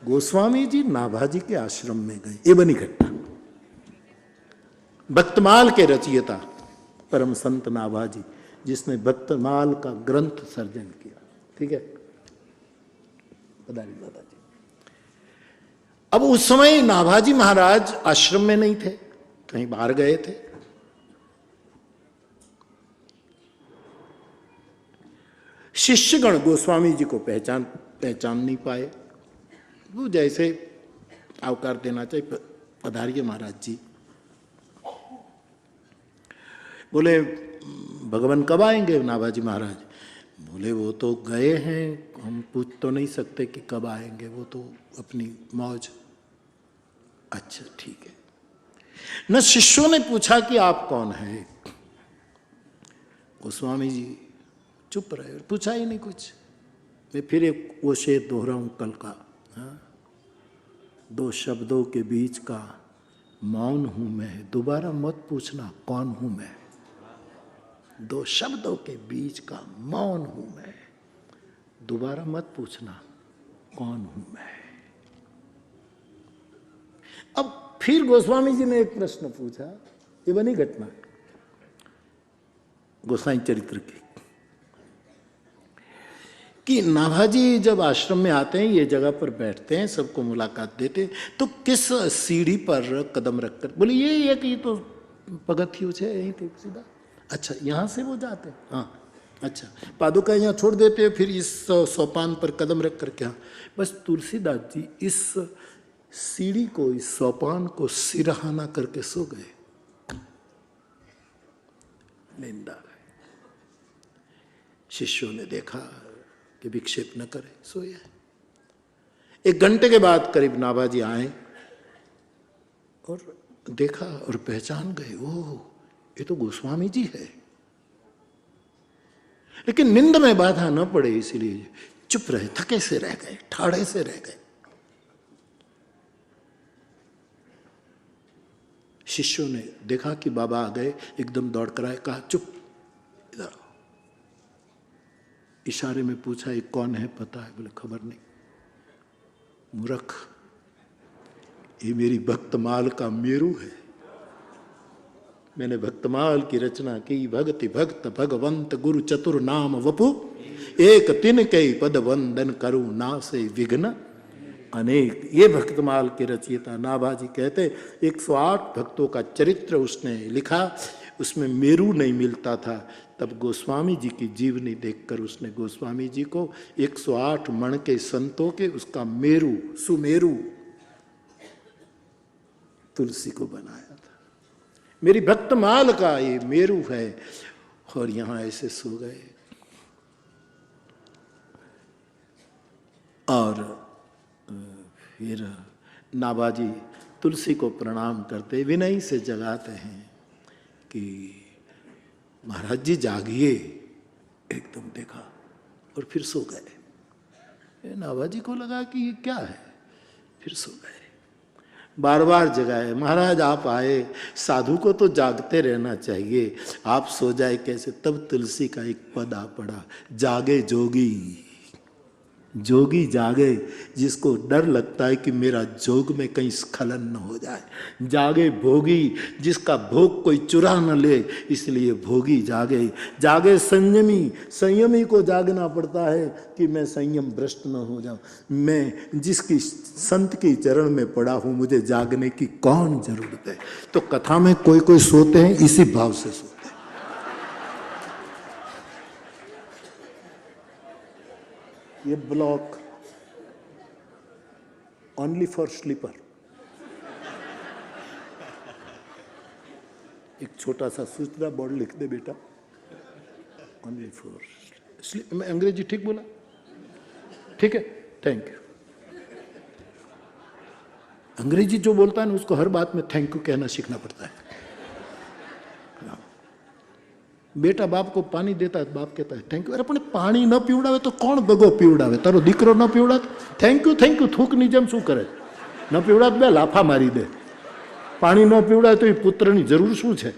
गोस्वामी जी नाभाजी के आश्रम में गए। ये बनी घटना। भक्तमाल के रचयिता परम संत नाभाजी, जिसने भक्तमाल का ग्रंथ सर्जन किया, ठीक है, पधारी दादाजी। अब उस समय नाभाजी महाराज आश्रम में नहीं थे, कहीं बाहर गए थे। शिष्यगण गोस्वामी जी को पहचान नहीं पाए। वो जैसे आवकार देना चाहिए, पधारिए महाराज जी। बोले भगवान कब आएंगे नाभाजी महाराज? बोले वो तो गए हैं, हम पूछ तो नहीं सकते कि कब आएंगे, वो तो अपनी मौज। अच्छा ठीक है। न शिष्यों ने पूछा कि आप कौन है। गोस्वामी जी चुप रहे, पूछा ही नहीं कुछ। मैं फिर एक वो शेर दोहराऊं कल का, हाँ? दो शब्दों के बीच का मौन हूं मैं, दोबारा मत पूछना कौन हूं मैं। दो शब्दों के बीच का मौन हूं मैं, दोबारा मत पूछना कौन हूं मैं। अब फिर गोस्वामी जी ने एक प्रश्न पूछा, ये बनी घटना गोसाई चरित्र की, कि नाभाजी जब आश्रम में आते हैं, ये जगह पर बैठते हैं, सबको मुलाकात देते हैं, तो किस सीढ़ी पर कदम रखकर? बोले ये कि तो पगथियों से यहीं थे सीधा। अच्छा यहां से वो जाते हैं? हाँ। अच्छा पादुका यहाँ छोड़ देते हैं, फिर इस सोपान पर कदम रख कर क्या? बस तुलसीदास जी इस सीढ़ी को, इस सोपान को सिरहाना करके सो गए। निंदा है। शिष्यों ने देखा कि विक्षेप न करे, सोया। 1 घंटे के बाद करीब नाभाजी आए और देखा और पहचान गए, ओह ये तो गोस्वामी जी है। लेकिन निंद में बाधा न पड़े इसलिए चुप रहे, थके से रह गए, ठाड़े से रह गए। शिष्यों ने देखा कि बाबा आ गए, एकदम दौड़ कर आए, कहा चुप इधर आओ। इशारे में पूछा ये कौन है पता है? बोले खबर नहीं। मूर्ख, ये मेरी भक्तमाल का मेरू है। मैंने भक्तमाल की रचना की। भक्ति भक्त भगवंत गुरु चतुर नाम वपु, एक तिन कई पद वंदन करु ना से विघ्न अनेक। ये भक्तमाल के रचयिता नाभाजी कहते 108 भक्तों का चरित्र उसने लिखा। उसमें मेरू नहीं मिलता था, तब गोस्वामी जी की जीवनी देखकर उसने गोस्वामी जी को 108 मण के संतों के उसका मेरू, सुमेरु तुलसी को बनाया था। मेरी भक्तमाल का ये मेरू है। और यहां ऐसे सो गए। और फिर नाभाजी तुलसी को प्रणाम करते विनय से जगाते हैं कि महाराज जी जागिए। एकदम देखा और फिर सो गए। नाभाजी को लगा कि ये क्या है, फिर सो गए। बार बार जगाए, महाराज आप आए, साधु को तो जागते रहना चाहिए, आप सो जाए कैसे? तब तुलसी का एक पद आ पड़ा, जागे जोगी। जोगी जागे जिसको डर लगता है कि मेरा जोग में कहीं स्खलन न हो जाए। जागे भोगी जिसका भोग कोई चुरा न ले, इसलिए भोगी जागे। जागे संयमी, संयमी को जागना पड़ता है कि मैं संयम भ्रष्ट न हो जाऊं। मैं जिसकी संत की चरण में पड़ा हूं, मुझे जागने की कौन जरूरत है? तो कथा में कोई कोई सोते हैं इसी भाव से सोते हैं। ये ब्लॉक ओनली फॉर स्लीपर, एक छोटा सा सूचना बोर्ड लिख दे बेटा, ओनली फॉर स्लीप। मैं अंग्रेजी ठीक बोला? ठीक है, थैंक यू। अंग्रेजी जो बोलता है ना उसको हर बात में थैंक यू कहना सीखना पड़ता है। बेटा बाप को पानी देता है, बाप कहता है थैंक यू। अरे अपने पानी न पीवड़ावे तो कौन बगो पीवड़ावे? तारो दीकरो न पीवड़ा थैंक यू थूक ની જેમ શું કરે? ન પીવડા બે લાફા મારી દે. પાણી ન પીવડાવે તો એ પુત્રની જરૂર શું છે?